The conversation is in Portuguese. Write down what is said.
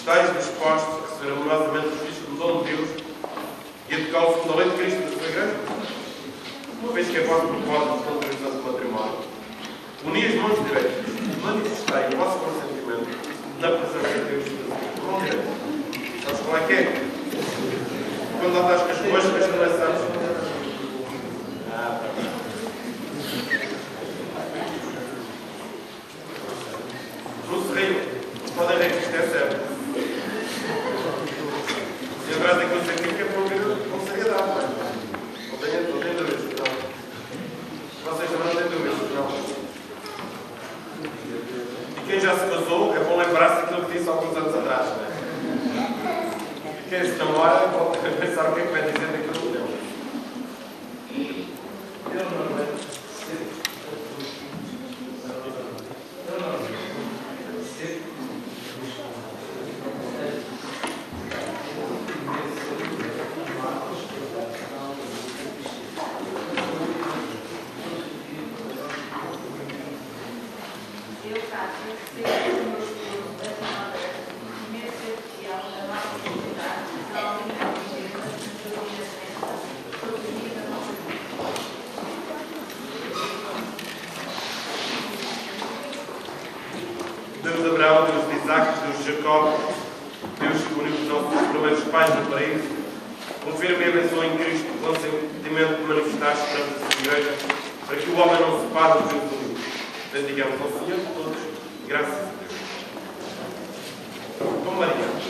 estáis dispostos a receber amorosamente os filhos como dom de Deus e educá-los segundo a lei de Cristo da sua igreja? Uma vez que é vosso propósito de autorização do matrimónio, uni as mãos direitas e manifestai o vosso consentimento na presença de Deus e da mão direita. Sabes qual é que é? Quando lá estás com as moscas, não é sabes? No serrinho, podem ver que isto é certo. Se atrás daquilo que é para ouvir com seriedade, não é? Não tenho dúvidas, não. Vocês também não têm dúvidas, não. E quem já se casou, é bom lembrar-se daquilo que disse há alguns anos atrás, não é? E quem se namora, pode pensar o que é que vai dizer daquilo que deu. Deus de Abraão, Deus de Isaac, Deus de Jacó, Deus que uniu os nossos primeiros pais no paraíso, confirma e abençoa em Cristo o consentimento de manifestaste perante a sua igreja, para que o homem não se separe do Deus unido. Bendigamos ao Senhor todos, graças a Deus. Com Maria.